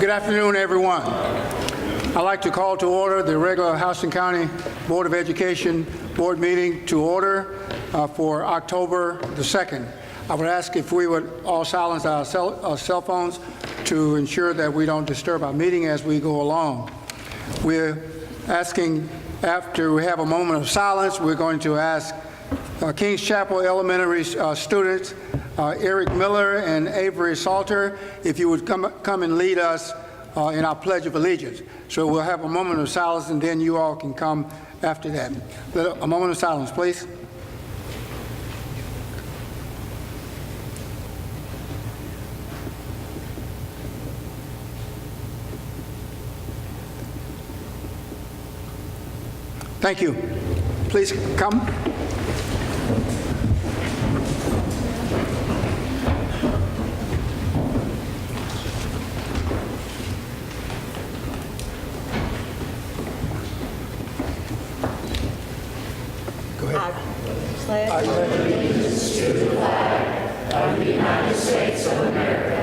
Good afternoon, everyone. I'd like to call to order the regular Houston County Board of Education board meeting to order for October the 2nd. I would ask if we would all silence our cell phones to ensure that we don't disturb our meeting as we go along. We're asking, after we have a moment of silence, we're going to ask Kings Chapel Elementary students Eric Miller and Avery Salter if you would come and lead us in our Pledge of Allegiance. So we'll have a moment of silence and then you all can come after that. A moment of silence, please. Thank you. Please come. Go ahead. I pledge allegiance to the flag of the United States of America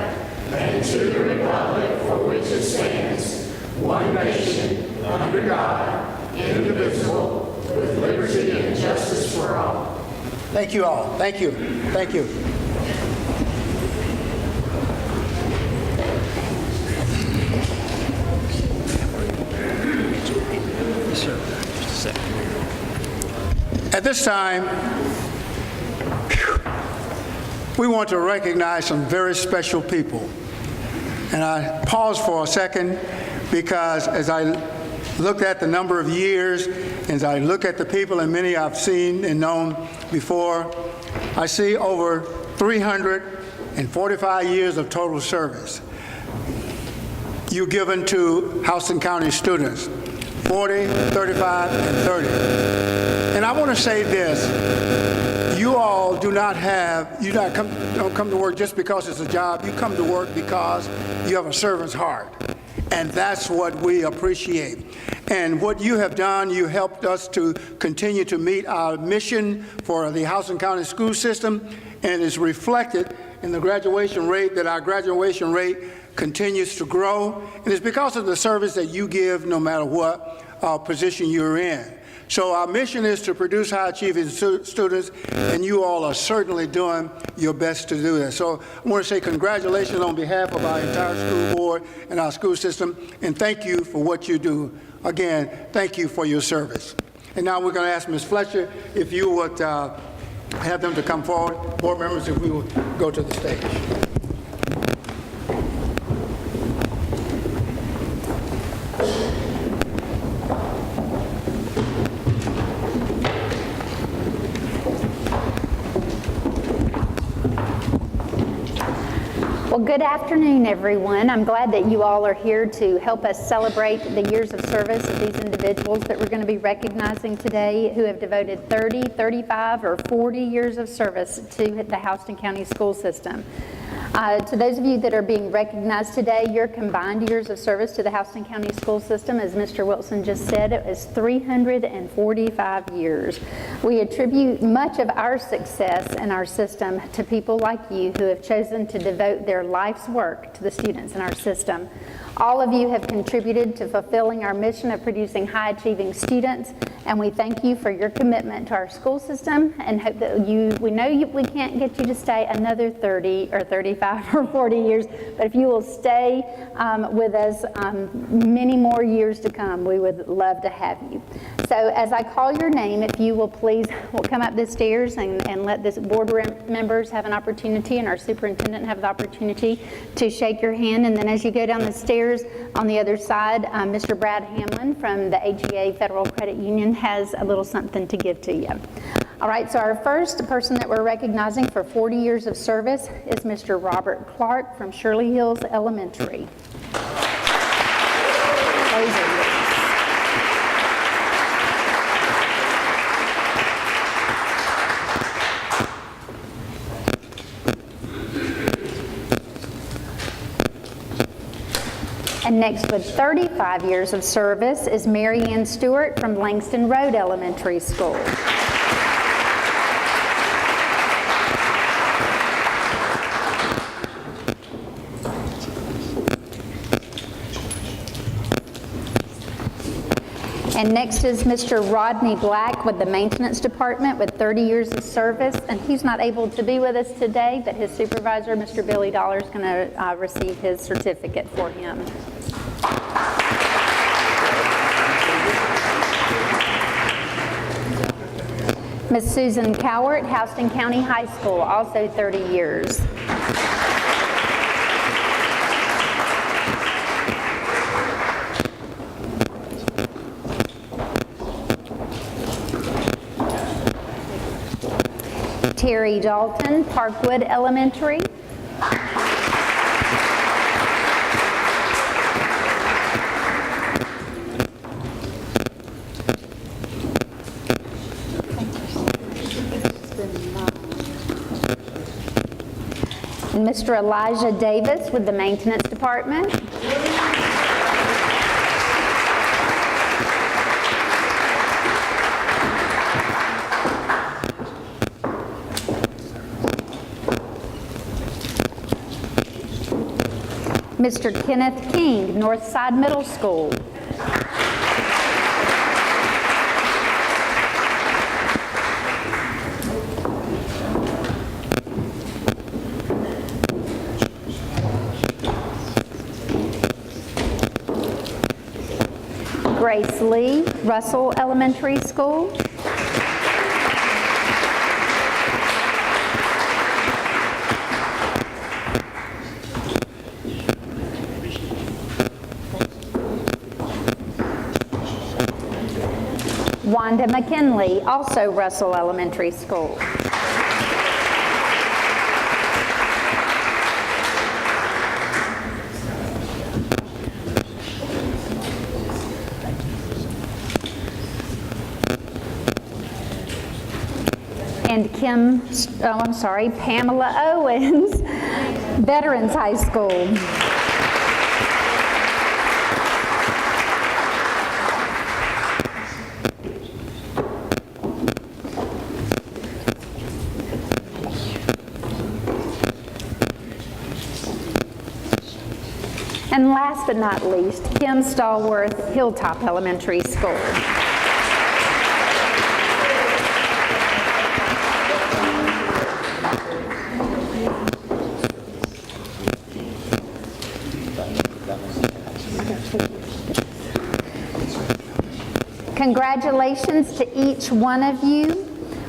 and to the republic for which it stands, one nation, under God, indivisible, with liberty and justice for all. Thank you all. Thank you. Thank you. Yes, sir. Just a second. At this time, we want to recognize some very special people. And I pause for a second because as I looked at the number of years, as I look at the people, and many I've seen and known before, I see over 345 years of total service you given to Houston County students, 40, 35, and 30. And I want to say this, you all do not have, don't come to work just because it's a job. You come to work because you have a servant's heart. And that's what we appreciate. And what you have done, you helped us to continue to meet our mission for the Houston County school system, and it's reflected in the graduation rate, that our graduation rate continues to grow. And it's because of the service that you give no matter what position you're in. So our mission is to produce high-achieving students, and you all are certainly doing your best to do that. So I want to say congratulations on behalf of our entire school board and our school system, and thank you for what you do. Again, thank you for your service. And now we're going to ask Ms. Fletcher if you would have them to come forward. Board members, if we would go to the stage. Well, good afternoon, everyone. I'm glad that you all are here to help us celebrate the years of service of these individuals that we're going to be recognizing today who have devoted 30, 35, or 40 years of service to the Houston County school system. To those of you that are being recognized today, your combined years of service to the Houston County school system, as Mr. Wilson just said, it was 345 years. We attribute much of our success in our system to people like you who have chosen to devote their life's work to the students in our system. All of you have contributed to fulfilling our mission of producing high-achieving students, and we thank you for your commitment to our school system and hope that we know we can't get you to stay another 30 or 35 or 40 years, but if you will stay with us many more years to come, we would love to have you. So as I call your name, if you will please come up the stairs and let this board members have an opportunity and our superintendent have the opportunity to shake your hand, and then as you go down the stairs on the other side, Mr. Brad Hamlin from the HEA Federal Credit Union has a little something to give to you. All right, so our first person that we're recognizing for 40 years of service is Mr. Robert Clark from Shirley Hills Elementary. Those are yours. And next with 35 years of service is Mary Ann Stewart from Langston Road Elementary School. And next is Mr. Rodney Black with the Maintenance Department with 30 years of service. And he's not able to be with us today, but his supervisor, Mr. Billy Dollar, is going to receive his certificate for him. Ms. Susan Cowart, Houston County High School, also 30 years. Terry Dalton, Parkwood Elementary. And Mr. Elijah Davis with the Maintenance Department. Mr. Kenneth King, Northside Middle School. Grace Lee, Russell Elementary School. Wanda McKinley, also Russell Elementary School. And Pamela Owens, Veterans High School. And last but not least, Kim Stallworth, Hilltop Elementary School. Congratulations to each one of you.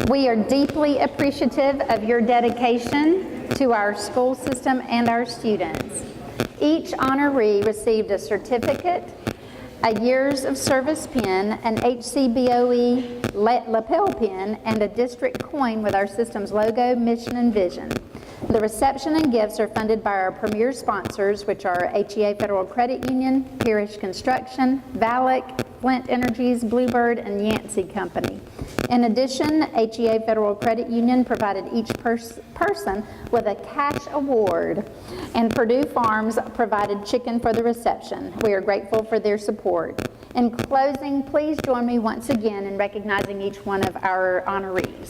We are deeply appreciative of your dedication to our school system and our students. Each honoree received a certificate, a years of service pin, an HCBOE lapel pin, and a district coin with our system's logo, mission, and vision. The reception and gifts are funded by our premier sponsors, which are HEA Federal Credit Union, Parrish Construction, Valak, Flint Energies, Bluebird, and Yancey Company. In addition, HEA Federal Credit Union provided each person with a cash award, and Purdue Farms provided chicken for the reception. We are grateful for their support. In closing, please join me once again in recognizing each one of our honorees.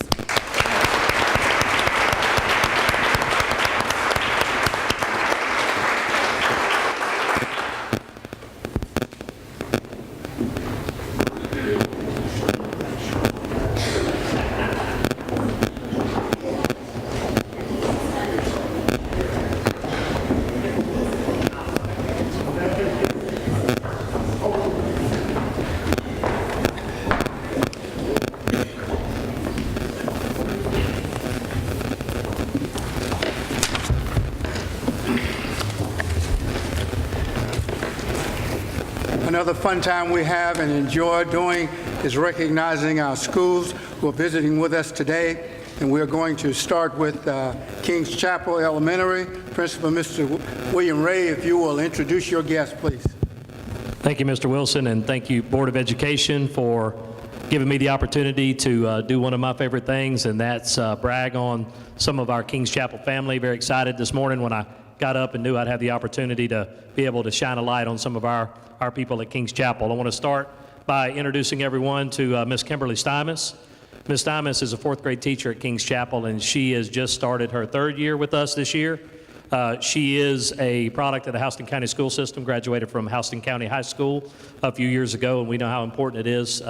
Another fun time we have and enjoy doing is recognizing our schools who are visiting with us today. And we're going to start with Kings Chapel Elementary. Principal Mr. William Ray, if you will introduce your guest, please. Thank you, Mr. Wilson, and thank you, Board of Education, for giving me the opportunity to do one of my favorite things, and that's brag on some of our Kings Chapel family. Very excited this morning when I got up and knew I'd have the opportunity to be able to shine a light on some of our people at Kings Chapel. I want to start by introducing everyone to Miss Kimberly Stylist. Ms. Stylist is a fourth grade teacher at Kings Chapel, and she has just started her third year with us this year. She is a product of the Houston County School System, graduated from Houston County High School a few years ago, and we know how important it is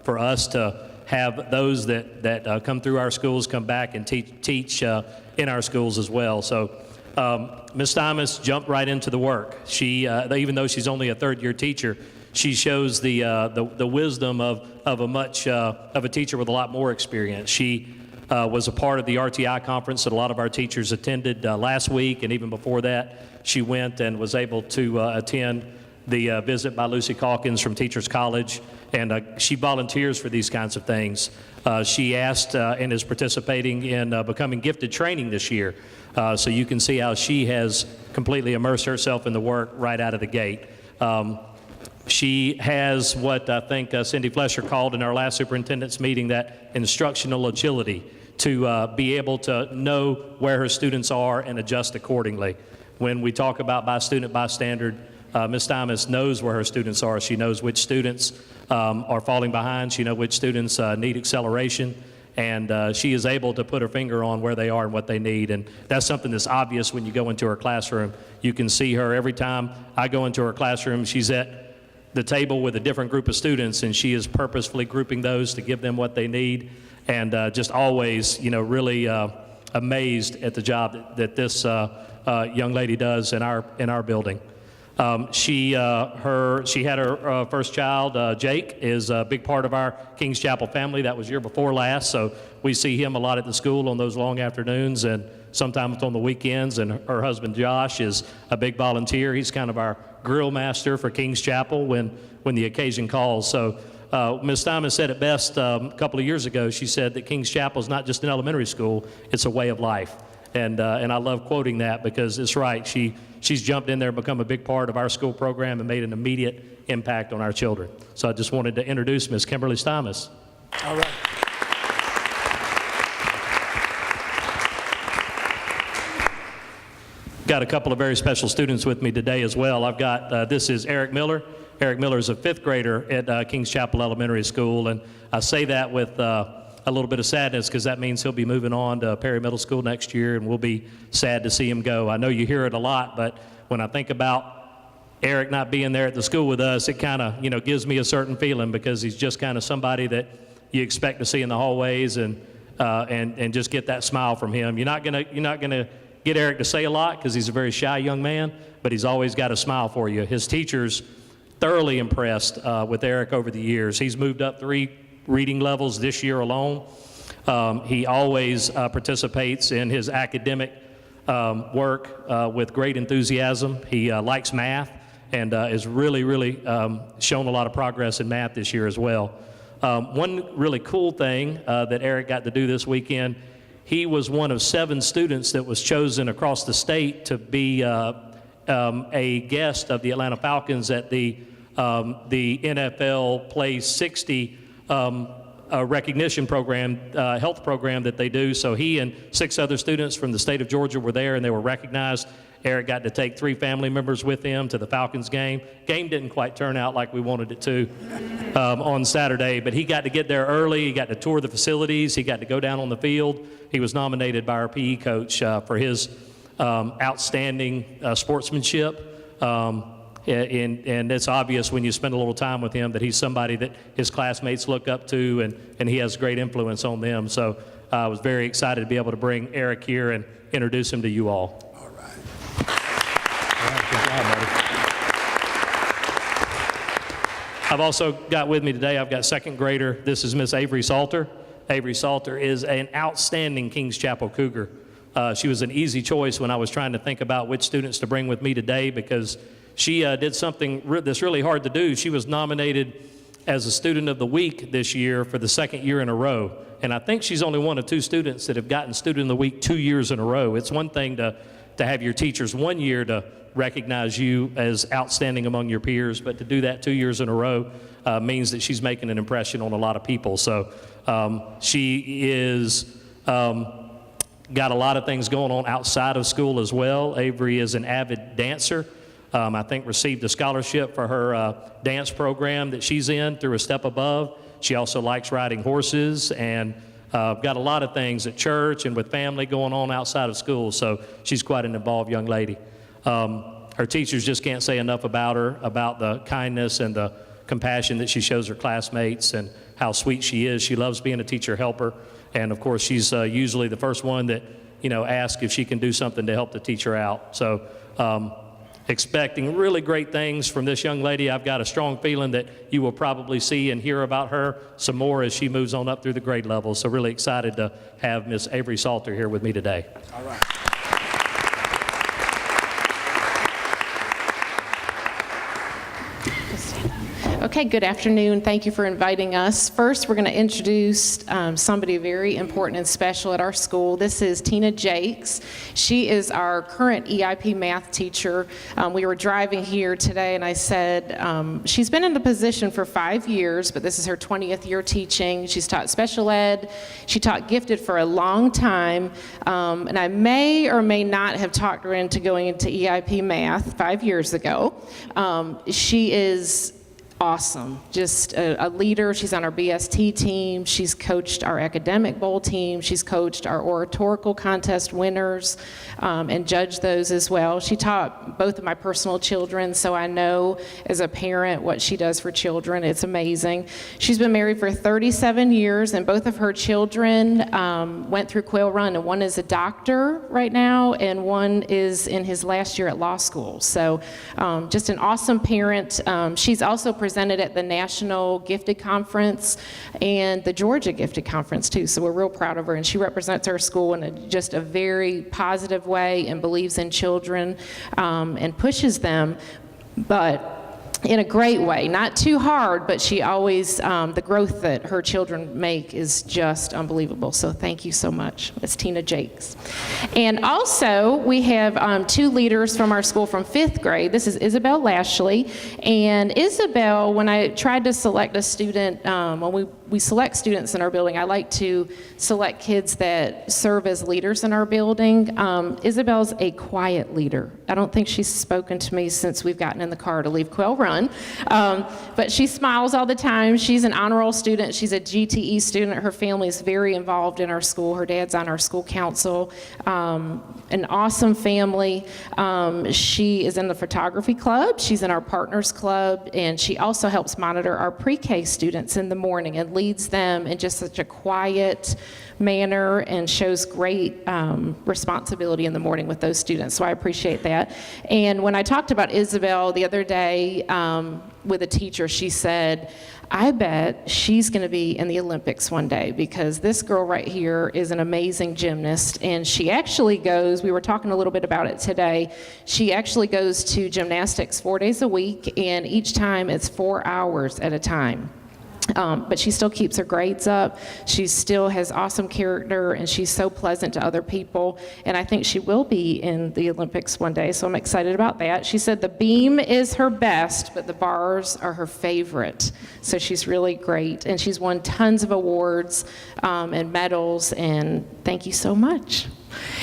for us to have those that come through our schools come back and teach in our schools as well. So Ms. Thomas jumped right into the work. She, even though she's only a third-year teacher, she shows the wisdom of a teacher with a lot more experience. She was a part of the RTI conference that a lot of our teachers attended last week, and even before that, she went and was able to attend the visit by Lucy Calkins from Teachers College, and she volunteers for these kinds of things. She asked and is participating in becoming gifted training this year, so you can see how she has completely immersed herself in the work right out of the gate. She has what I think Cindy Flesher called in our last superintendent's meeting that instructional agility, to be able to know where her students are and adjust accordingly. When we talk about by student, by standard, Ms. Thomas knows where her students are. She knows which students are falling behind. She knows which students need acceleration. And she is able to put her finger on where they are and what they need. And that's something that's obvious when you go into her classroom. You can see her every time I go into her classroom. She's at the table with a different group of students, and she is purposefully grouping those to give them what they need. And just always, really amazed at the job that this young lady does in our building. She had her first child. Jake is a big part of our Kings Chapel family. That was year before last, so we see him a lot at the school on those long afternoons and sometimes on the weekends. And her husband Josh is a big volunteer. He's kind of our grill master for Kings Chapel when the occasion calls. So Ms. Thomas said it best a couple of years ago. She said that Kings Chapel is not just an elementary school, it's a way of life. And I love quoting that because it's right. She's jumped in there and become a big part of our school program and made an immediate impact on our children. So I just wanted to introduce Ms. Kimberly Stylist. All right. Got a couple of very special students with me today as well. I've got, this is Eric Miller. Eric Miller is a fifth grader at Kings Chapel Elementary School, and I say that with a little bit of sadness because that means he'll be moving on to Perry Middle School next year, and we'll be sad to see him go. I know you hear it a lot, but when I think about Eric not being there at the school with us, it kind of, gives me a certain feeling because he's just kind of somebody that you expect to see in the hallways and just get that smile from him. You're not gonna get Eric to say a lot because he's a very shy young man, but he's always got a smile for you. His teachers thoroughly impressed with Eric over the years. He's moved up 3 reading levels this year alone. He always participates in his academic work with great enthusiasm. He likes math and is really shown a lot of progress in math this year as well. One really cool thing that Eric got to do this weekend, he was one of 7 students that was chosen across the state to be a guest of the Atlanta Falcons at the NFL Play 60 recognition program, health program that they do. So he and 6 other students from the state of Georgia were there, and they were recognized. Eric got to take 3 family members with him to the Falcons game. Game didn't quite turn out like we wanted it to on Saturday, but he got to get there early. He got to tour the facilities. He got to go down on the field. He was nominated by our PE coach for his outstanding sportsmanship. And it's obvious when you spend a little time with him that he's somebody that his classmates look up to, and he has great influence on them. So I was very excited to be able to bring Eric here and introduce him to you all. All right. Good job, buddy. I've also got with me today, I've got 2nd grader. This is Miss Avery Salter. Avery Salter is an outstanding Kings Chapel Cougar. She was an easy choice when I was trying to think about which students to bring with me today because she did something that's really hard to do. She was nominated as a Student of the Week this year for the 2nd year in a row. And I think she's only one of 2 students that have gotten Student of the Week 2 years in a row. It's one thing to have your teachers one year to recognize you as outstanding among your peers, but to do that 2 years in a row means that she's making an impression on a lot of people. So she is got a lot of things going on outside of school as well. Avery is an avid dancer. I think received a scholarship for her dance program that she's in through A Step Above. She also likes riding horses and got a lot of things at church and with family going on outside of school, so she's quite an involved young lady. Her teachers just can't say enough about her, about the kindness and the compassion that she shows her classmates and how sweet she is. She loves being a teacher helper, and of course she's usually the first one that asks if she can do something to help the teacher out. So expecting really great things from this young lady. I've got a strong feeling that you will probably see and hear about her some more as she moves on up through the grade levels. So really excited to have Miss Avery Salter here with me today. All right. Okay, good afternoon. Thank you for inviting us. First, we're going to introduce somebody very important and special at our school. This is Tina Jakes. She is our current EIP math teacher. We were driving here today and I said, she's been in the position for 5 years, but this is her 20th year teaching. She's taught special ed. She taught gifted for a long time. And I may or may not have talked her into going into EIP math 5 years ago. She is awesome, just a leader. She's on our BST team. She's coached our academic bowl team. She's coached our oratorical contest winners and judged those as well. She taught both of my personal children, so I know as a parent what she does for children. It's amazing. She's been married for 37 years, and both of her children went through Quail Run, and one is a doctor right now, and one is in his last year at law school. So just an awesome parent. She's also presented at the National Gifted Conference and the Georgia Gifted Conference too, so we're real proud of her, and she represents our school in just a very positive way and believes in children and pushes them, but in a great way, not too hard, but she always, the growth that her children make is just unbelievable. So thank you so much. It's Tina Jakes. And also, we have 2 leaders from our school from 5th grade. This is Isabel Lashley. And Isabel, when I tried to select a student, when we select students in our building, I like to select kids that serve as leaders in our building. Isabel's a quiet leader. I don't think she's spoken to me since we've gotten in the car to leave Quail Run. But she smiles all the time. She's an honor roll student. She's a GTE student. Her family is very involved in our school. Her dad's on our school council. An awesome family. She is in the photography club. She's in our partners club. And she also helps monitor our pre-K students in the morning and leads them in just such a quiet manner and shows great responsibility in the morning with those students. So I appreciate that. And when I talked about Isabel the other day with a teacher, she said, I bet she's going to be in the Olympics one day, because this girl right here is an amazing gymnast, and she actually goes, we were talking a little bit about it today, she actually goes to gymnastics 4 days a week, and each time it's 4 hours at a time. But she still keeps her grades up. She still has awesome character, and she's so pleasant to other people. And I think she will be in the Olympics one day, so I'm excited about that. She said the beam is her best, but the bars are her favorite. So she's really great, and she's won tons of awards and medals, and thank you so much.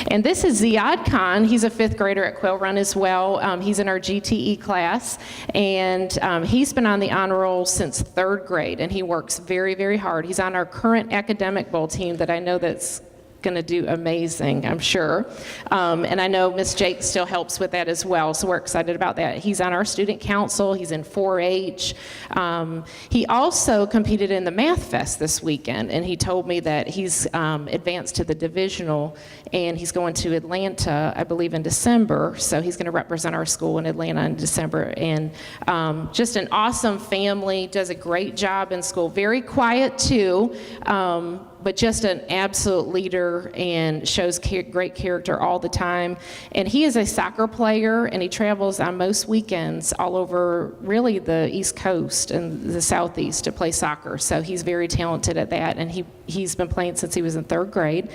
And this is Ziad Khan. He's a 5th grader at Quail Run as well. He's in our GTE class, and he's been on the honor roll since 3rd grade, and he works very, very hard. He's on our current academic bowl team that I know that's going to do amazing, I'm sure. And I know Miss Jake still helps with that as well, so we're excited about that. He's on our student council. He's in 4-H. He also competed in the Math Fest this weekend, and he told me that he's advanced to the divisional, and he's going to Atlanta, I believe, in December. So he's going to represent our school in Atlanta in December. And just an awesome family, does a great job in school. Very quiet too, but just an absolute leader and shows great character all the time. And he is a soccer player, and he travels on most weekends all over really the East Coast and the Southeast to play soccer. So he's very talented at that, and he's been playing since he was in 3rd grade.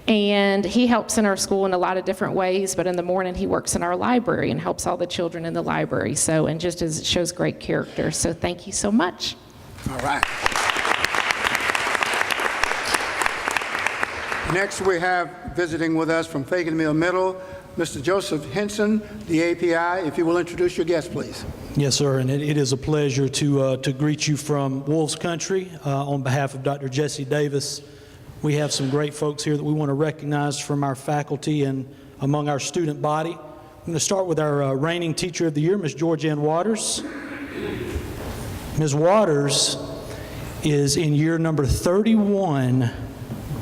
And he helps in our school in a lot of different ways, but in the morning he works in our library and helps all the children in the library. So, and just shows great character. So thank you so much. All right. Next, we have visiting with us from Fagan Mill Middle, Mr. Joseph Henson, the API. If you will introduce your guest, please. Yes, sir, and it is a pleasure to greet you from Wolves Country on behalf of Dr. Jesse Davis. We have some great folks here that we want to recognize from our faculty and among our student body. I'm going to start with our reigning Teacher of the Year, Ms. Georgianne Waters. Ms. Waters is in year number 31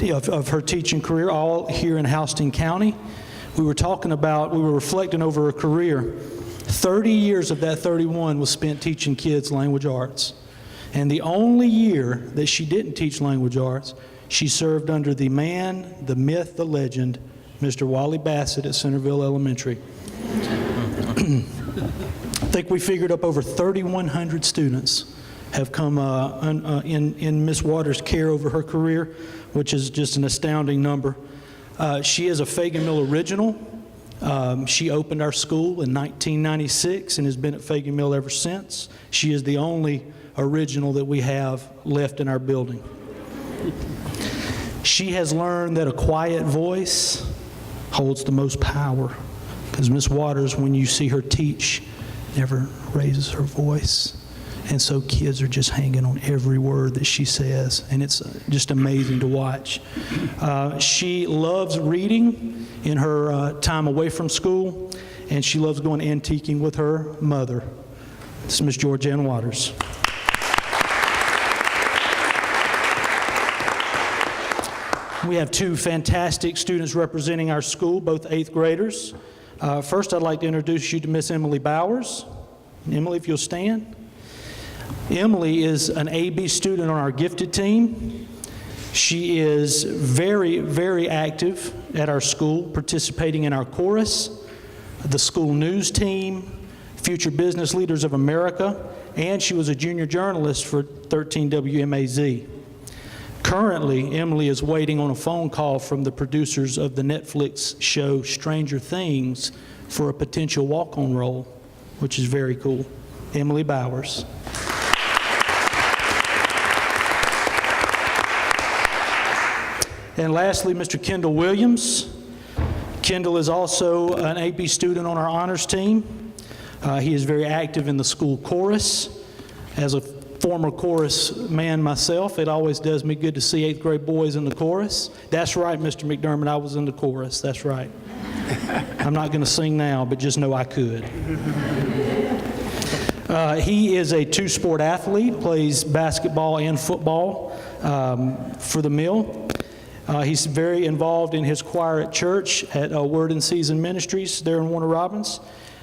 of her teaching career, all here in Houston County. We were reflecting over her career. 30 years of that 31 was spent teaching kids language arts. And the only year that she didn't teach language arts, she served under the man, the myth, the legend, Mr. Wally Bassett at Centerville Elementary. I think we figured up over 3,100 students have come in Ms. Waters' care over her career, which is just an astounding number. She is a Fagan Mill original. She opened our school in 1996 and has been at Fagan Mill ever since. She is the only original that we have left in our building. She has learned that a quiet voice holds the most power, because Ms. Waters, when you see her teach, never raises her voice. And so kids are just hanging on every word that she says, and it's just amazing to watch. She loves reading in her time away from school, and she loves going antiquing with her mother. This is Ms. Georgianne Waters. We have two fantastic students representing our school, both 8th graders. First, I'd like to introduce you to Miss Emily Bowers. Emily, if you'll stand. Emily is an AB student on our gifted team. She is very, very active at our school, participating in our chorus, the school news team, Future Business Leaders of America, and she was a junior journalist for 13 WMAZ. Currently, Emily is waiting on a phone call from the producers of the Netflix show Stranger Things for a potential walk-on role, which is very cool. Emily Bowers. And lastly, Mr. Kendall Williams. Kendall is also an AP student on our honors team. He is very active in the school chorus. As a former chorus man myself, it always does me good to see 8th grade boys in the chorus. That's right, Mr. McDermott, I was in the chorus. That's right. I'm not going to sing now, but just know I could. He is a two-sport athlete, plays basketball and football for the Mill. He's very involved in his choir at church at Word and Season Ministries there in Warner Robins,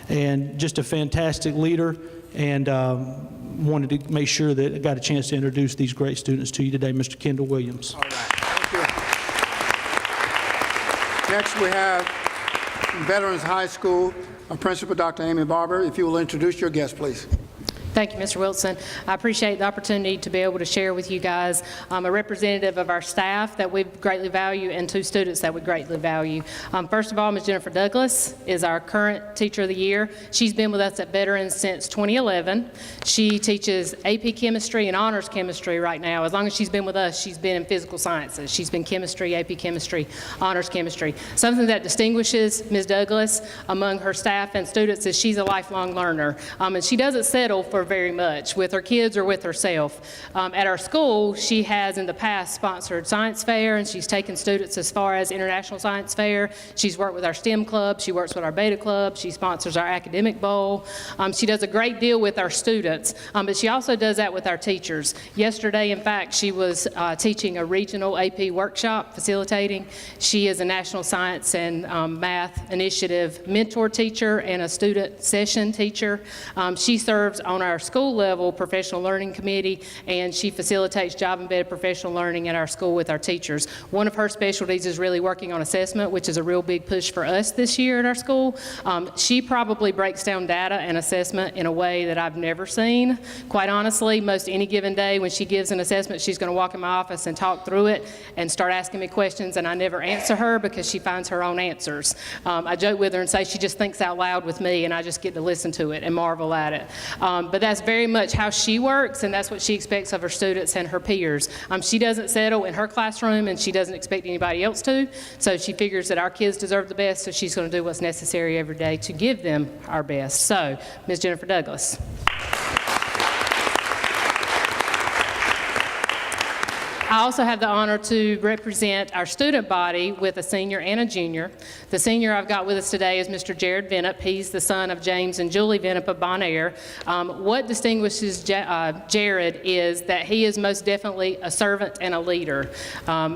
and just a fantastic leader, and wanted to make sure that I got a chance to introduce these great students to you today. Mr. Kendall Williams. All right. Thank you. Next, we have Veterans High School Principal Dr. Amy Barber. If you will introduce your guest, please. Thank you, Mr. Wilson. I appreciate the opportunity to be able to share with you guys a representative of our staff that we greatly value and two students that we greatly value. First of all, Ms. Jennifer Douglas is our current Teacher of the Year. She's been with us at Veterans since 2011. She teaches AP Chemistry and Honors Chemistry right now. As long as she's been with us, she's been in Physical Sciences. She's been Chemistry, AP Chemistry, Honors Chemistry. Something that distinguishes Ms. Douglas among her staff and students is she's a lifelong learner, and she doesn't settle for very much with her kids or with herself. At our school, she has in the past sponsored science fair, and she's taken students as far as International Science Fair. She's worked with our STEM club. She works with our Beta Club. She sponsors our Academic Bowl. She does a great deal with our students, but she also does that with our teachers. Yesterday, in fact, she was teaching a regional AP workshop, facilitating. She is a National Science and Math Initiative mentor teacher and a student session teacher. She serves on our school level professional learning committee, and she facilitates job embedded professional learning at our school with our teachers. One of her specialties is really working on assessment, which is a real big push for us this year at our school. She probably breaks down data and assessment in a way that I've never seen. Quite honestly, most any given day when she gives an assessment, she's going to walk in my office and talk through it and start asking me questions, and I never answer her because she finds her own answers. I joke with her and say she just thinks out loud with me, and I just get to listen to it and marvel at it. But that's very much how she works, and that's what she expects of her students and her peers. She doesn't settle in her classroom, and she doesn't expect anybody else to, so she figures that our kids deserve the best, so she's going to do what's necessary every day to give them our best. So, Ms. Jennifer Douglas. I also have the honor to represent our student body with a senior and a junior. The senior I've got with us today is Mr. Jared Venop. He's the son of James and Julie Venop of Bonaire. What distinguishes Jared is that he is most definitely a servant and a leader.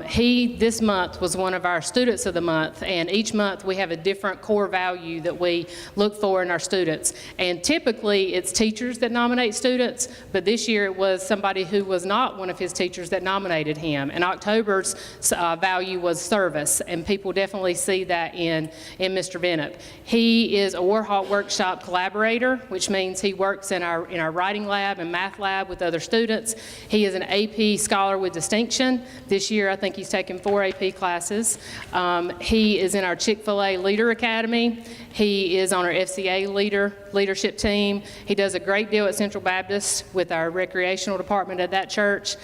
He, this month, was one of our Students of the Month, and each month we have a different core value that we look for in our students. And typically, it's teachers that nominate students, but this year it was somebody who was not one of his teachers that nominated him. And October's value was service, and people definitely see that in Mr. Venop. He is a Warhawk Workshop collaborator, which means he works in our writing lab and math lab with other students. He is an AP Scholar with Distinction. This year, I think he's taken 4 AP classes. He is in our Chick-fil-A Leader Academy. He is on our FCA leadership team. He does a great deal at Central Baptist with our recreational department at that church.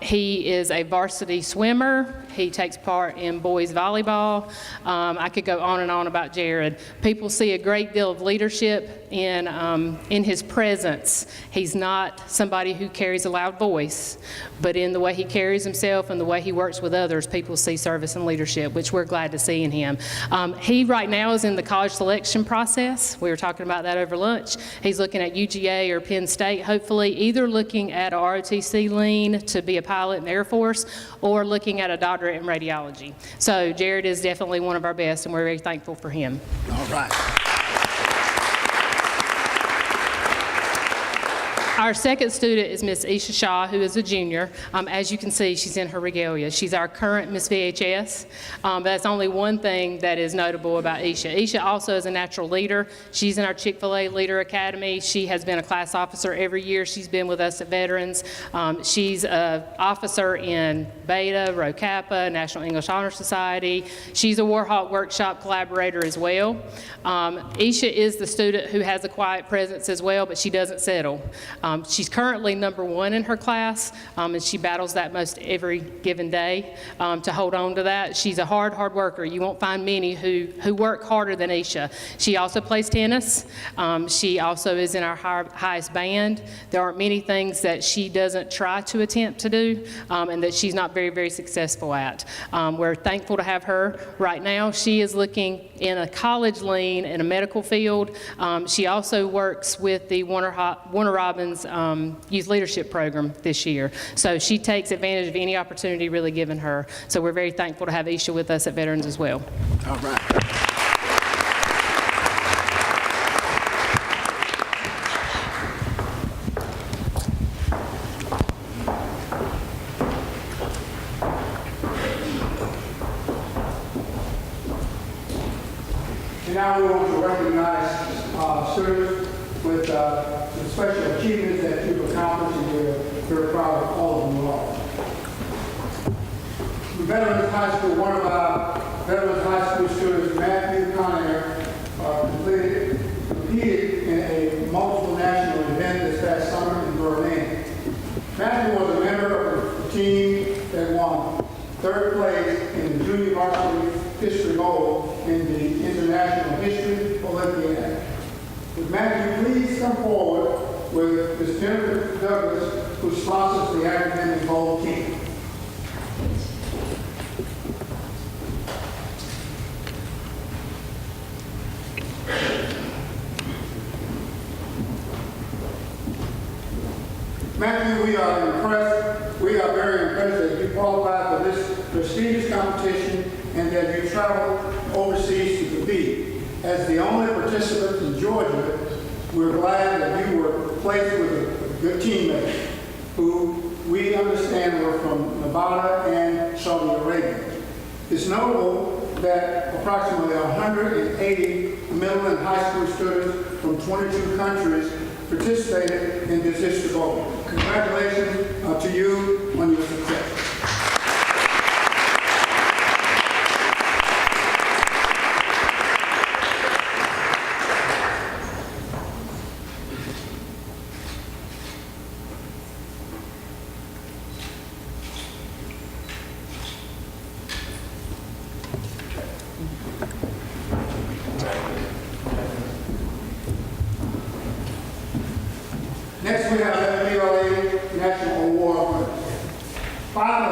He is a varsity swimmer. He takes part in boys volleyball. I could go on and on about Jared. People see a great deal of leadership in his presence. He's not somebody who carries a loud voice, but in the way he carries himself and the way he works with others, people see service and leadership, which we're glad to see in him. He right now is in the college selection process. We were talking about that over lunch. He's looking at UGA or Penn State, hopefully either looking at a ROTC lean to be a pilot in the Air Force or looking at a doctorate in radiology. So Jared is definitely one of our best, and we're very thankful for him. All right. Our second student is Miss Isha Shaw, who is a junior. As you can see, she's in her regalia. She's our current Miss VHS. That's only one thing that is notable about Isha. Isha also is a natural leader. She's in our Chick-fil-A Leader Academy. She has been a class officer every year she's been with us at Veterans. She's an officer in Beta, Rho Kappa, National English Honor Society. She's a Warhawk Workshop collaborator as well. Isha is the student who has a quiet presence as well, but she doesn't settle. She's currently #1 in her class, and she battles that most every given day to hold on to that. She's a hard worker. You won't find many who work harder than Isha. She also plays tennis. She also is in our highest band. There aren't many things that she doesn't try to attempt to do, and that she's not very successful at. We're thankful to have her right now. She is looking in a college lean in a medical field. She also works with the Warner Robins Youth Leadership Program this year. So she takes advantage of any opportunity really given her. So we're very thankful to have Isha with us at Veterans as well. All right. And now we want to recognize students with the special achievements that you've accomplished, and we're very proud of all of them are. Veterans High School, one of our Veterans High School students, Matthew Conair, competed in a multiple national event this past summer in Berlin. Matthew was a member of the team that won 3rd place in the junior varsity history bowl in the International History Olympiad. Would Matthew please come forward with Ms. Kimberly Douglas, who sponsors the academic bowl team. Matthew, we are impressed. We are very impressed that you qualified for this prestigious competition and that you traveled overseas to compete. As the only participant in Georgia, we're glad that you were placed with a good teammate who we understand were from Nevada and Saudi Arabia. It's notable that approximately 180 middle and high school students from 22 countries participated in this history bowl. Congratulations to you on your success. Next, we have the HCBOE National Award winners. 5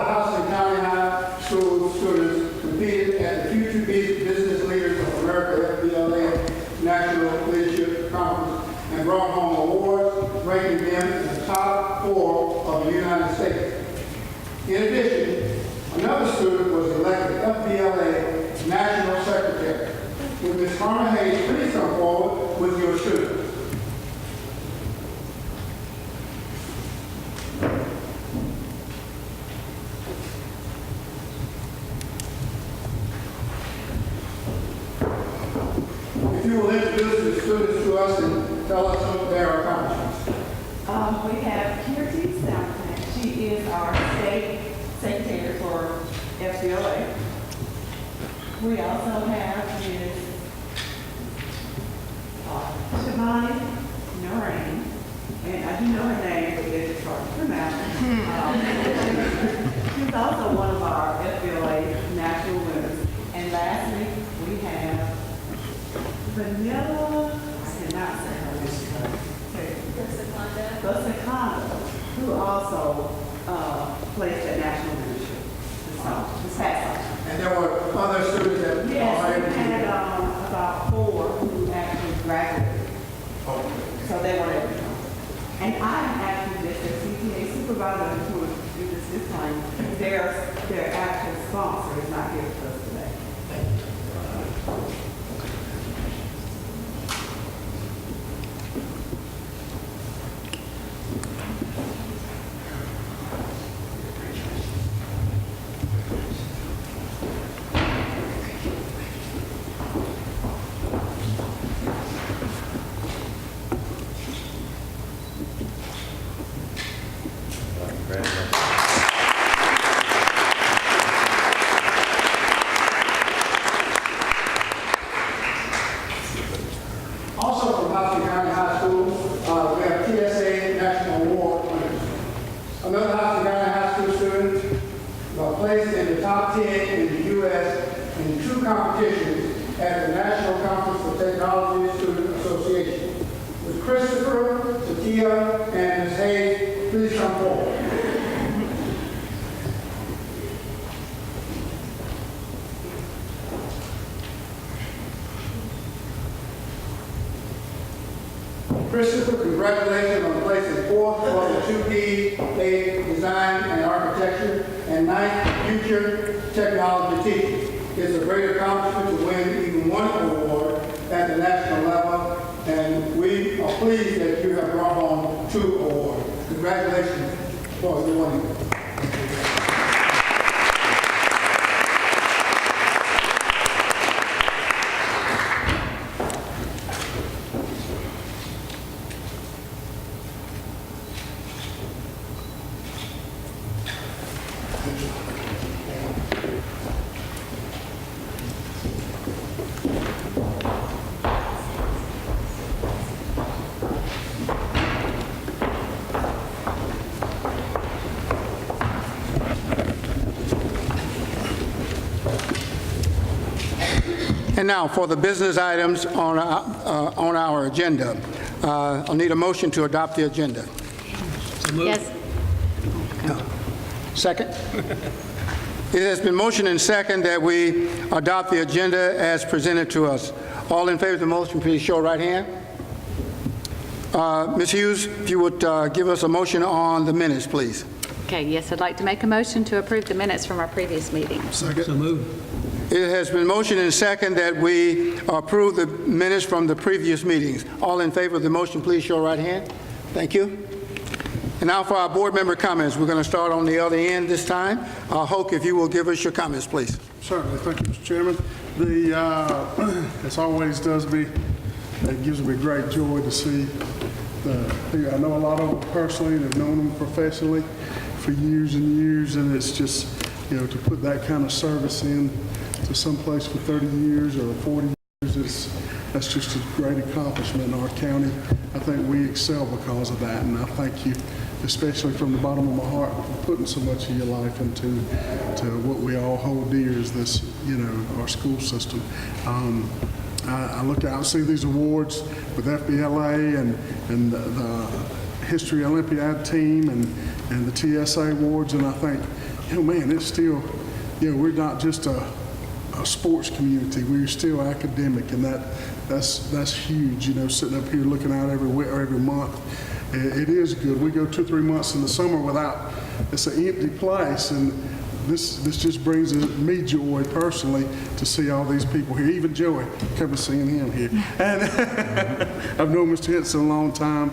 brought home awards, ranking them in the top 4 of the United States. In addition, another student was elected FBLA National Secretary. Would Ms. Carmen Hayes please come forward with your student? If you will introduce the students to us and tell us some of their accomplishments. We have Kimberly Stylist. She is our state secretary for FBOA. We also have Ms. Shivani Noreen, and I do know her name, but it's hard to pronounce. She's also one of our FBOA national winners. And lastly, we have Vanilla, I cannot say her name. Who also placed at national leadership this past summer. And there were other students that Yes, we had about 4 who actually graduated. So they were able to come. And I'm actually just a CTA supervisor who would do this time. Their actual sponsor is not here with us today. Also from Hudson County High School, we have TSA National Award winners. Another Hudson County High School student placed in the top 10 in the U.S. in 2 competitions at the National Conference for Technology Student Association. With Christopher, Satia, and Ms. Hayes, please come forward. Christopher, congratulations on placing 4th for the 2D Design and Architecture and 9th Future Technology Teaching. It's a great accomplishment to win even one award at the national level, and we are pleased that you have brought home 2 awards. Congratulations for your winning. And now for the business items on our agenda. I'll need a motion to adopt the agenda. Yes. Second? It has been motioned and second that we adopt the agenda as presented to us. All in favor of the motion, please show right hand. Ms. Hughes, if you would give us a motion on the minutes, please. Okay, yes, I'd like to make a motion to approve the minutes from our previous meeting. Second. So moved. It has been motioned and second that we approve the minutes from the previous meetings. All in favor of the motion, please show right hand. Thank you. And now for our board member comments. We're going to start on the other end this time. Hoke, if you will give us your comments, please. Certainly. Thank you, Mr. Chairman. As always it gives me great joy to see I know a lot of them personally and have known them professionally for years and years, and it's just, to put that kind of service in to someplace for 30 years or 40 years, that's just a great accomplishment in our county. I think we excel because of that, and I thank you, especially from the bottom of my heart, for putting so much of your life into what we all hold dear is this, our school system. I look out and see these awards with FBLA and the History Olympiad team and the TSA awards, and I think, man, it's still, we're not just a sports community. We're still academic, and that's huge. You know, sitting up here looking out every month, it is good. We go 2-3 months in the summer without. It's an empty place, and this just brings me joy personally to see all these people here. Even Joey, come and seeing him here. And I've known Mr. Henson a long time.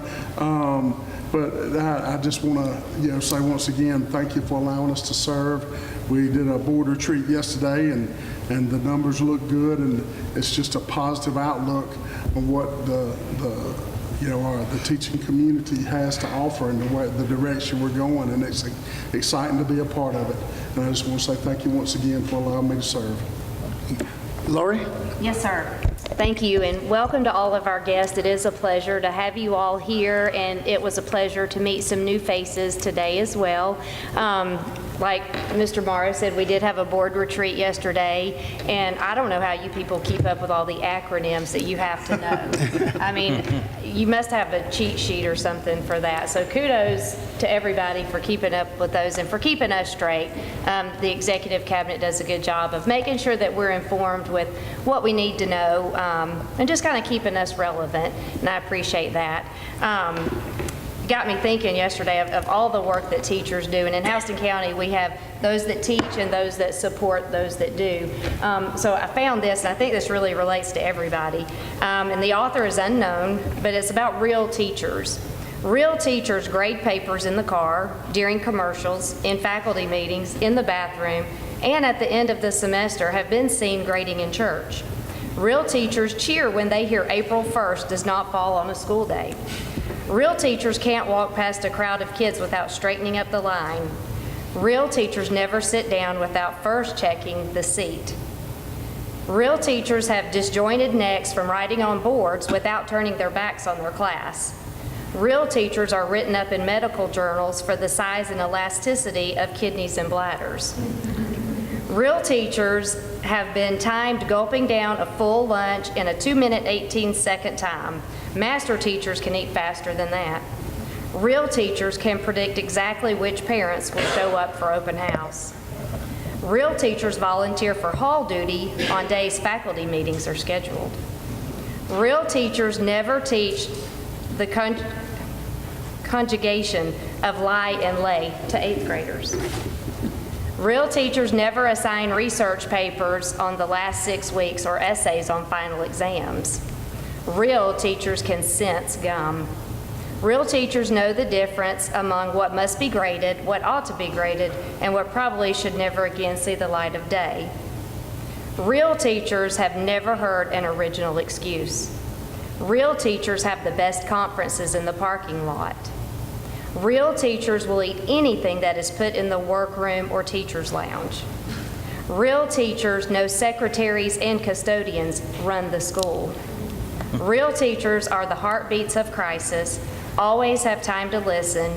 But I just want to, say once again, thank you for allowing us to serve. We did a board retreat yesterday, and the numbers look good, and it's just a positive outlook on what the teaching community has to offer and the direction we're going, and it's exciting to be a part of it. And I just want to say thank you once again for allowing me to serve. Lori? Yes, sir. Thank you, and welcome to all of our guests. It is a pleasure to have you all here, and it was a pleasure to meet some new faces today as well. Like Mr. Morrow said, we did have a board retreat yesterday, and I don't know how you people keep up with all the acronyms that you have to know. I mean, you must have a cheat sheet or something for that. So kudos to everybody for keeping up with those and for keeping us straight. The executive cabinet does a good job of making sure that we're informed with what we need to know, and just kind of keeping us relevant, and I appreciate that. Got me thinking yesterday of all the work that teachers do, and in Houston County we have those that teach and those that support those that do. So I found this, and I think this really relates to everybody, and the author is unknown, but it's about real teachers. Real teachers grade papers in the car, during commercials, in faculty meetings, in the bathroom, and at the end of the semester have been seen grading in church. Real teachers cheer when they hear April 1st does not fall on a school day. Real teachers can't walk past a crowd of kids without straightening up the line. Real teachers never sit down without first checking the seat. Real teachers have disjointed necks from writing on boards without turning their backs on their class. Real teachers are written up in medical journals for the size and elasticity of kidneys and bladders. Real teachers have been timed gulping down a full lunch in a 2-minute, 18-second time. Master teachers can eat faster than that. Real teachers can predict exactly which parents will show up for open house. Real teachers volunteer for hall duty on days faculty meetings are scheduled. Real teachers never teach the conjugation of lie and lay to 8th graders. Real teachers never assign research papers on the last 6 weeks or essays on final exams. Real teachers can sense gum. Real teachers know the difference among what must be graded, what ought to be graded, and what probably should never again see the light of day. Real teachers have never heard an original excuse. Real teachers have the best conferences in the parking lot. Real teachers will eat anything that is put in the workroom or teacher's lounge. Real teachers know secretaries and custodians run the school. Real teachers are the heartbeats of crisis, always have time to listen,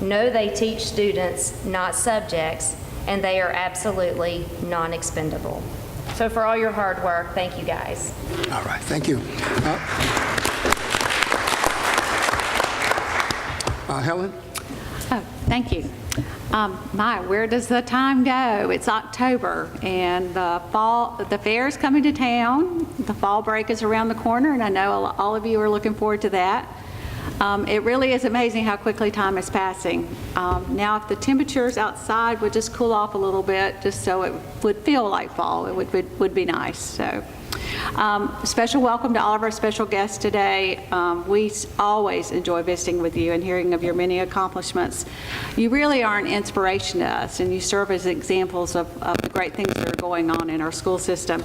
know they teach students, not subjects, and they are absolutely non-expendable. So for all your hard work, thank you guys. All right, thank you. Helen? Oh, thank you. Where does the time go? It's October, and the fair is coming to town. The fall break is around the corner, and I know all of you are looking forward to that. It really is amazing how quickly time is passing. Now, if the temperatures outside would just cool off a little bit, just so it would feel like fall, it would be nice. So, special welcome to all of our special guests today. We always enjoy visiting with you and hearing of your many accomplishments. You really are an inspiration to us, and you serve as examples of the great things that are going on in our school system.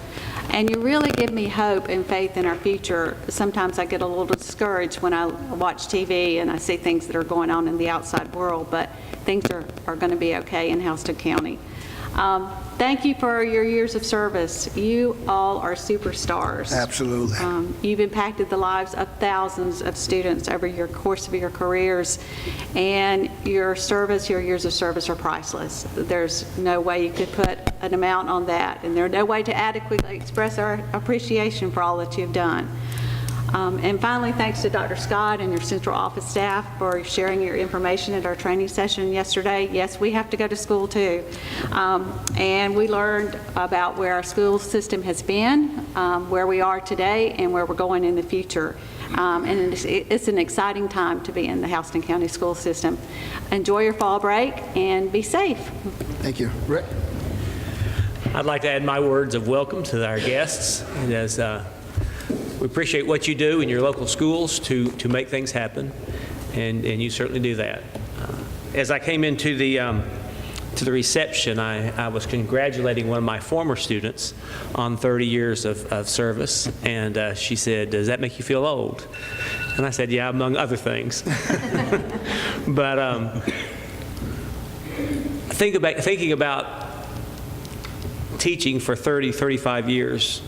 And you really give me hope and faith in our future. Sometimes I get a little discouraged when I watch TV and I see things that are going on in the outside world, but things are going to be okay in Houston County. Thank you for your years of service. You all are superstars. Absolutely. You've impacted the lives of thousands of students over your course of your careers, and your years of service are priceless. There's no way you could put an amount on that, and there's no way to adequately express our appreciation for all that you've done. And finally, thanks to Dr. Scott and your central office staff for sharing your information at our training session yesterday. Yes, we have to go to school too. And we learned about where our school system has been, where we are today, and where we're going in the future. And it's an exciting time to be in the Houston County school system. Enjoy your fall break and be safe. Thank you. Rick? I'd like to add my words of welcome to our guests. And as we appreciate what you do in your local schools to make things happen, and you certainly do that. As I came into the reception, I was congratulating one of my former students on 30 years of service, and she said, "Does that make you feel old?" And I said, "Yeah, among other things." But thinking about teaching for 30, 35 years,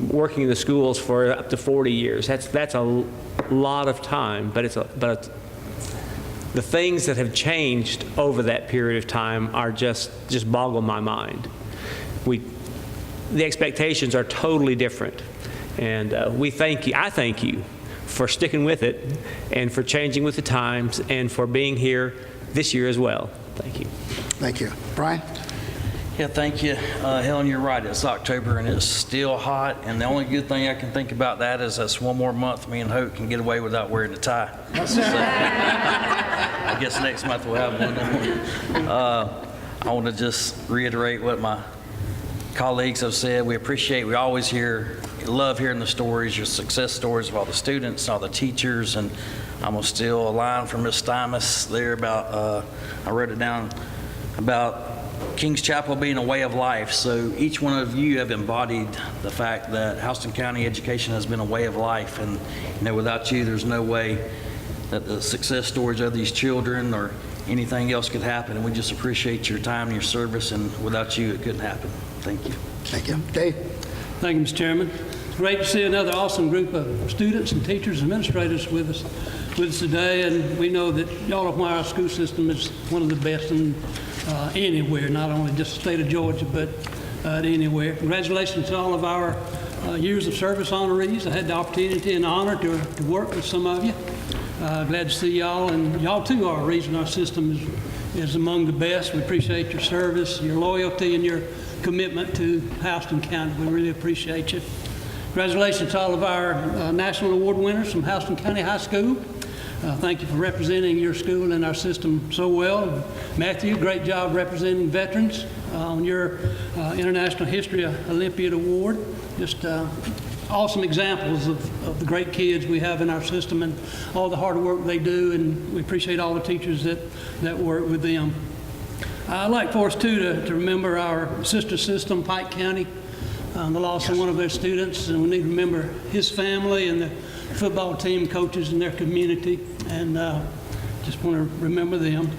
working in the schools for up to 40 years, that's a lot of time, but the things that have changed over that period of time are just boggle my mind. The expectations are totally different, and I thank you for sticking with it and for changing with the times and for being here this year as well. Thank you. Thank you. Brian? Yeah, thank you. Helen, you're right. It's October and it's still hot, and the only good thing I can think about that is that's one more month me and Hope can get away without wearing a tie. So, I guess next month we'll have one. I want to just reiterate what my colleagues have said. We always love hearing the stories, your success stories of all the students, all the teachers, and I'm going to steal a line from Ms. Stymus there about, I wrote it down, about King's Chapel being a way of life. So each one of you have embodied the fact that Houston County education has been a way of life, and without you there's no way that the success stories of these children or anything else could happen, and we just appreciate your time and your service, and without you it couldn't happen. Thank you. Thank you. Dave? Thank you, Mr. Chairman. It's great to see another awesome group of students and teachers and administrators with us today, and we know that y'all are why our school system is one of the best in anywhere, not only just the state of Georgia, but anywhere. Congratulations to all of our years of service honorees. I had the opportunity and honor to work with some of you. Glad to see y'all, and y'all too are a reason our system is among the best. We appreciate your service, your loyalty, and your commitment to Houston County. We really appreciate you. Congratulations to all of our national award winners from Houston County High School. Thank you for representing your school and our system so well. Matthew, great job representing veterans on your International History Olympiad Award. Just awesome examples of the great kids we have in our system and all the hard work they do, and we appreciate all the teachers that work with them. I'd like for us too to remember our sister system, Pike County, the loss of one of their students, and we need to remember his family and the football team, coaches, and their community, and just want to remember them.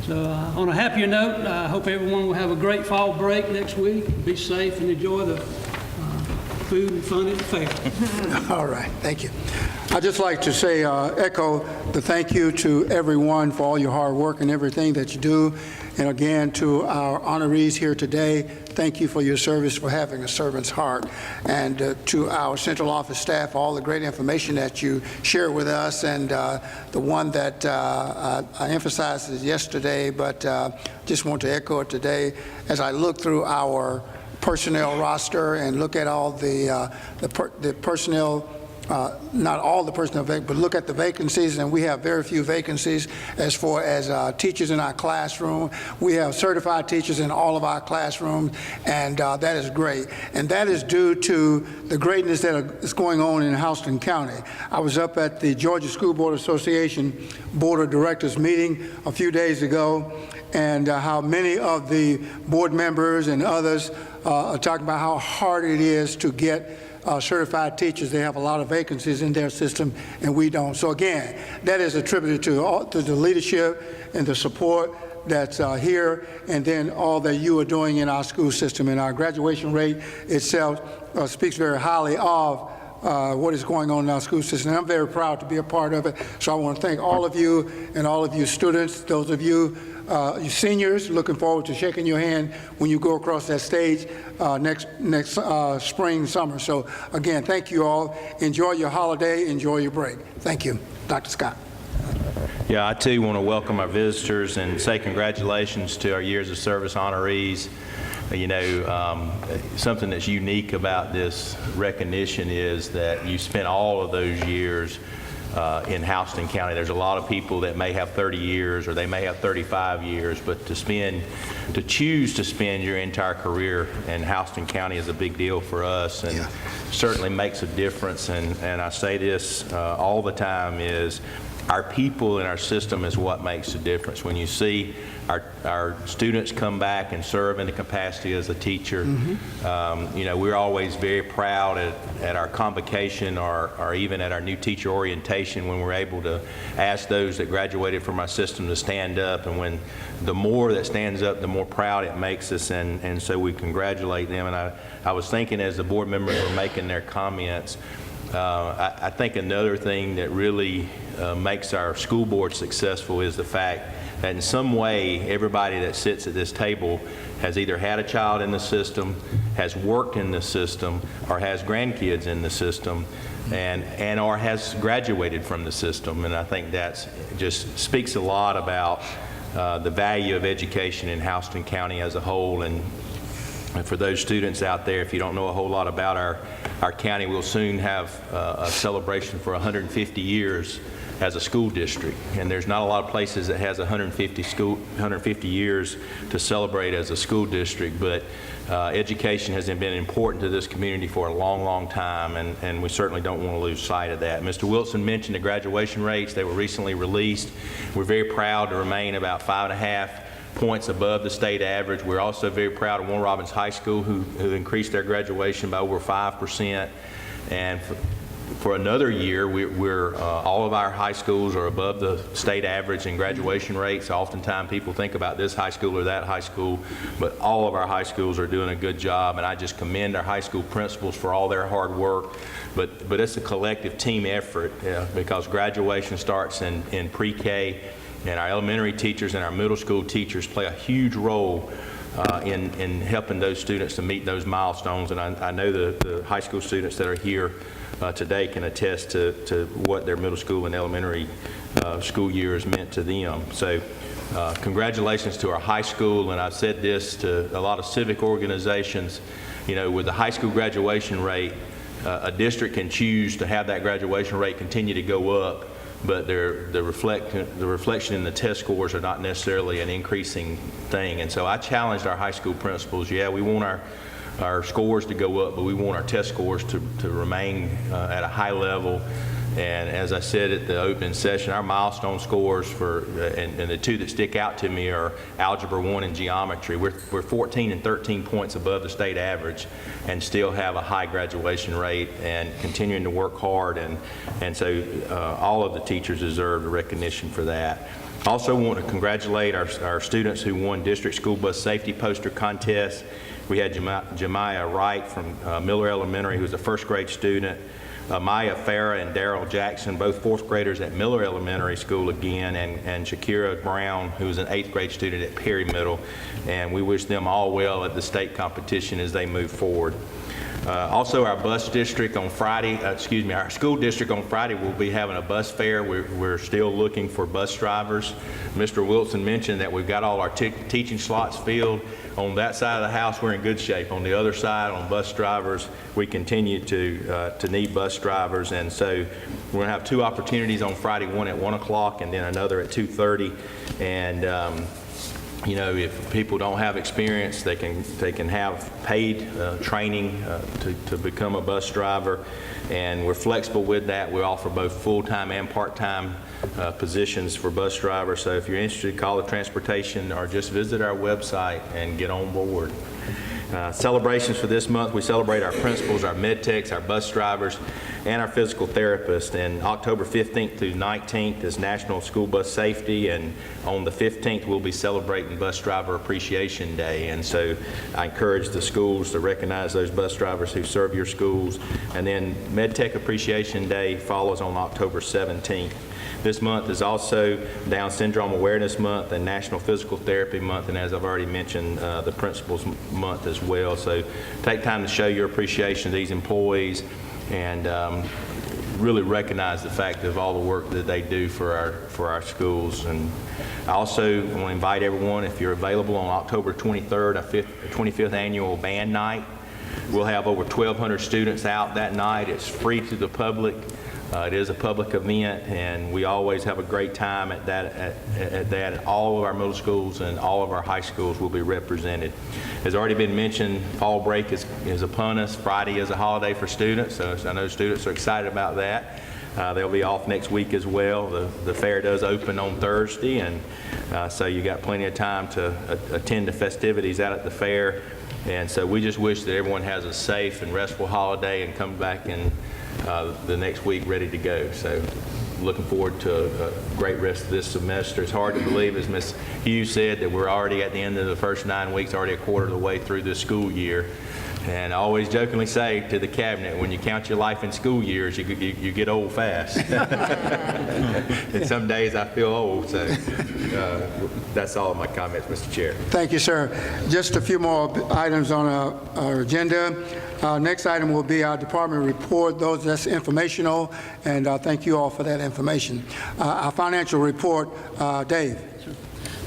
So on a happier note, I hope everyone will have a great fall break next week. Be safe and enjoy the food and fun at the fair. All right, thank you. I'd just like to say, echo the thank you to everyone for all your hard work and everything that you do. And again, to our honorees here today, thank you for your service, for having a servant's heart. And to our central office staff, all the great information that you share with us. And the one that I emphasized yesterday, but just want to echo it today. As I look through our personnel roster and look at all the personnel, not all the personnel, but look at the vacancies, and we have very few vacancies as far as teachers in our classroom. We have certified teachers in all of our classrooms, and that is great. And that is due to the greatness that is going on in Houston County. I was up at the Georgia School Board Association Board of Directors meeting a few days ago, and how many of the board members and others are talking about how hard it is to get certified teachers. They have a lot of vacancies in their system, and we don't. So again, that is attributed to the leadership and the support that's here, and then all that you are doing in our school system. And our graduation rate itself speaks very highly of what is going on in our school system. And I'm very proud to be a part of it. So I want to thank all of you and all of you students, those of you you seniors, looking forward to shaking your hand when you go across that stage next spring, summer. So again, thank you all. Enjoy your holiday. Enjoy your break. Thank you. Dr. Scott. Yeah, I too want to welcome our visitors and say congratulations to our years of service honorees. You know, something that's unique about this recognition is that you spent all of those years in Houston County. There's a lot of people that may have 30 years or they may have 35 years, but to choose to spend your entire career in Houston County is a big deal for us, and certainly makes a difference. And I say this all the time, is our people and our system is what makes a difference. When you see our students come back and serve in the capacity as a teacher, you know, we're always very proud at our convocation or even at our new teacher orientation when we're able to ask those that graduated from our system to stand up. And when the more that stands up, the more proud it makes us, and so we congratulate them. And I was thinking as the board members were making their comments, I think another thing that really makes our school board successful is the fact that in some way everybody that sits at this table has either had a child in the system, has worked in the system, or has grandkids in the system, and or has graduated from the system. And I think that just speaks a lot about the value of education in Houston County as a whole. And for those students out there, if you don't know a whole lot about our county, we'll soon have a celebration for 150 years as a school district. And there's not a lot of places that has 150 years to celebrate as a school district, but education has been important to this community for a long, long time, and we certainly don't want to lose sight of that. Mr. Wilson mentioned the graduation rates. They were recently released. We're very proud to remain about 5.5 points above the state average. We're also very proud of Warren Robins High School, who increased their graduation by over 5%. And for another year, we're all of our high schools are above the state average in graduation rates. Oftentimes people think about this high school or that high school, but all of our high schools are doing a good job, and I just commend our high school principals for all their hard work. But it's a collective team effort, because graduation starts in pre-K, and our elementary teachers and our middle school teachers play a huge role in helping those students to meet those milestones. And I know the high school students that are here today can attest to what their middle school and elementary school year has meant to them. So congratulations to our high school. And I've said this to a lot of civic organizations, you know, with the high school graduation rate, a district can choose to have that graduation rate continue to go up, but the reflection in the test scores are not necessarily an increasing thing. And so I challenged our high school principals, yeah, we want our scores to go up, but we want our test scores to remain at a high level. And as I said at the opening session, our milestone scores and the two that stick out to me are Algebra 1 and Geometry. We're 14 and 13 points above the state average and still have a high graduation rate and continuing to work hard. And so all of the teachers deserve the recognition for that. I also want to congratulate our students who won District School Bus Safety Poster Contest. We had Jemiah Wright from Miller Elementary, who's a first grade student. Maya Farah and Daryl Jackson, both fourth graders at Miller Elementary School again, and Shakira Brown, who is an 8th grade student at Perry Middle. And we wish them all well at the state competition as they move forward. Also, our bus district on Friday, our school district on Friday will be having a bus fair. We're still looking for bus drivers. Mr. Wilson mentioned that we've got all our teaching slots filled. On that side of the house, we're in good shape. On the other side, on bus drivers, we continue to need bus drivers. And so we're going to have 2 opportunities on Friday, one at 1 o'clock and then another at 2:30. And you know, if people don't have experience, they can have paid training to become a bus driver, and we're flexible with that. We offer both full-time and part-time positions for bus drivers. So if you're interested, call the transportation or just visit our website and get on board. Celebrations for this month, we celebrate our principals, our med techs, our bus drivers, and our physical therapists. And October 15th through 19th is National School Bus Safety, and on the 15th we'll be celebrating Bus Driver Appreciation Day. And so I encourage the schools to recognize those bus drivers who serve your schools. And then Med Tech Appreciation Day follows on October 17th. This month is also Down Syndrome Awareness Month and National Physical Therapy Month, and as I've already mentioned, the Principals Month as well. So take time to show your appreciation to these employees and really recognize the fact of all the work that they do for our schools. And I also want to invite everyone, if you're available on October 23rd, our 25th annual band night. We'll have over 1,200 students out that night. It's free to the public. It is a public event, and we always have a great time at that. All of our middle schools and all of our high schools will be represented. As already been mentioned, fall break is upon us. Friday is a holiday for students, so I know students are excited about that. They'll be off next week as well. The fair does open on Thursday, and so you got plenty of time to attend the festivities out at the fair. And so we just wish that everyone has a safe and restful holiday and come back in the next week ready to go. So looking forward to a great rest of this semester. It's hard to believe, as Ms. Hughes said, that we're already at the end of the first 9 weeks, already a quarter of the way through the school year. And I always jokingly say to the cabinet, when you count your life in school years, you get old fast. And some days I feel old, so that's all of my comments, Mr. Chair. Thank you, sir. Just a few more items on our agenda. Next item will be our department report. That's informational, and thank you all for that information. Our financial report, Dave.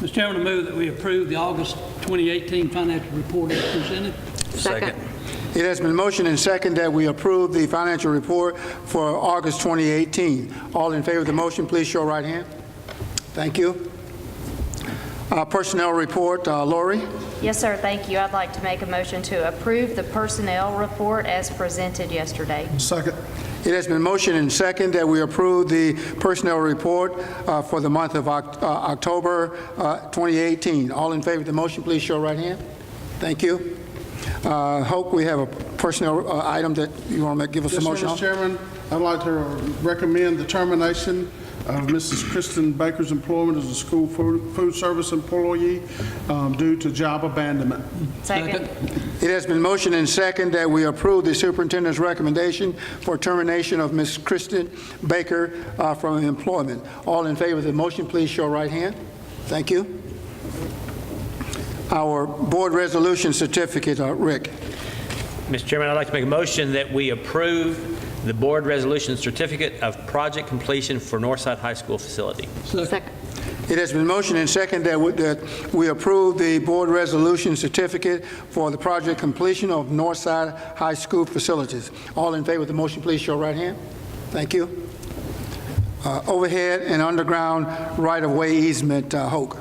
Mr. Chairman, I move that we approve the August 2018 financial report as presented. Second. It has been motioned and second that we approve the financial report for August 2018. All in favor of the motion, please show right hand. Thank you. Personnel report, Lori. Yes, sir, thank you. I'd like to make a motion to approve the personnel report as presented yesterday. Second. It has been motioned and second that we approve the personnel report for the month of October 2018. All in favor of the motion, please show right hand. Thank you. Hope we have a personnel item that you want to give us a motion on. Mr. Chairman, I'd like to recommend the termination of Mrs. Kristen Baker's employment as a school food service employee due to job abandonment. Second. It has been motioned and second that we approve the superintendent's recommendation for termination of Ms. Kristen Baker from employment. All in favor of the motion, please show right hand. Thank you. Our board resolution certificate, Rick. Mr. Chairman, I'd like to make a motion that we approve the board resolution certificate of project completion for Northside High School facility. Second. It has been motioned and second that we approve the board resolution certificate for the project completion of Northside High School facilities. All in favor of the motion, please show right hand. Thank you. Overhead and underground right-of-way easement, Hoke.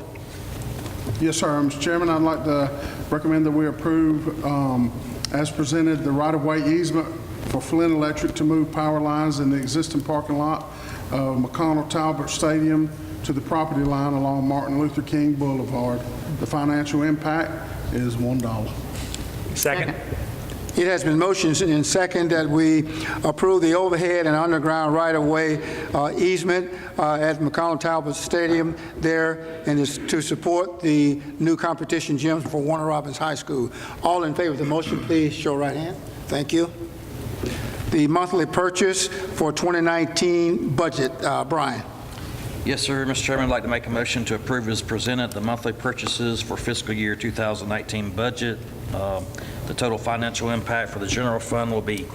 Yes, sir. Mr. Chairman, I'd like to recommend that we approve, as presented, the right-of-way easement for Flint Electric to move power lines in the existing parking lot of McConnell Talbot Stadium to the property line along Martin Luther King Boulevard. The financial impact is $1. Second. It has been motioned and second that we approve the overhead and underground right-of-way easement at McConnell Talbot Stadium there, and is to support the new competition gyms for Warner Robins High School. All in favor of the motion, please show right hand. Thank you. The monthly purchase for 2019 budget, Brian. Yes, sir. Mr. Chairman, I'd like to make a motion to approve as presented the monthly purchases for fiscal year 2019 budget. The total financial impact for the general fund will be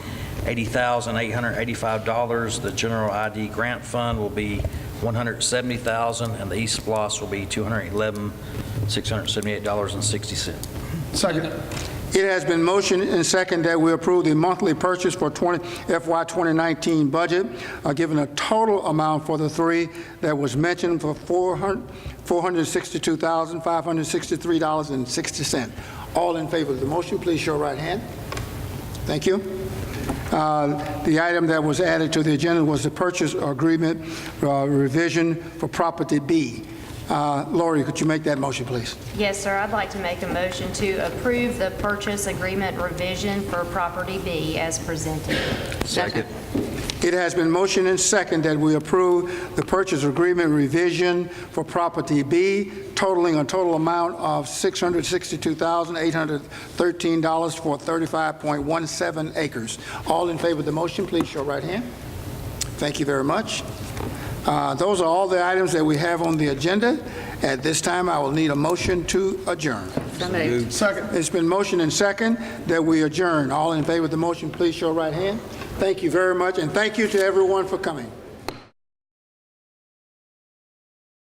$80,885. The general ID grant fund will be $170,000, and the East Splosh will be $211,678.60. Second. It has been motioned and second that we approve the monthly purchase for FY 2019 budget, given a total amount for the three that was mentioned for $462,563.60. All in favor of the motion, please show right hand. Thank you. The item that was added to the agenda was the purchase agreement revision for property B. Lori, could you make that motion, please? Yes, sir. I'd like to make a motion to approve the purchase agreement revision for property B as presented. Second. It has been motioned and second that we approve the purchase agreement revision for property B, totaling a total amount of $662,813 for 35.17 acres. All in favor of the motion, please show right hand. Thank you very much. Those are all the items that we have on the agenda. At this time, I will need a motion to adjourn. Second. It's been motioned and second that we adjourn. All in favor of the motion, please show right hand. Thank you very much, and thank you to everyone for coming.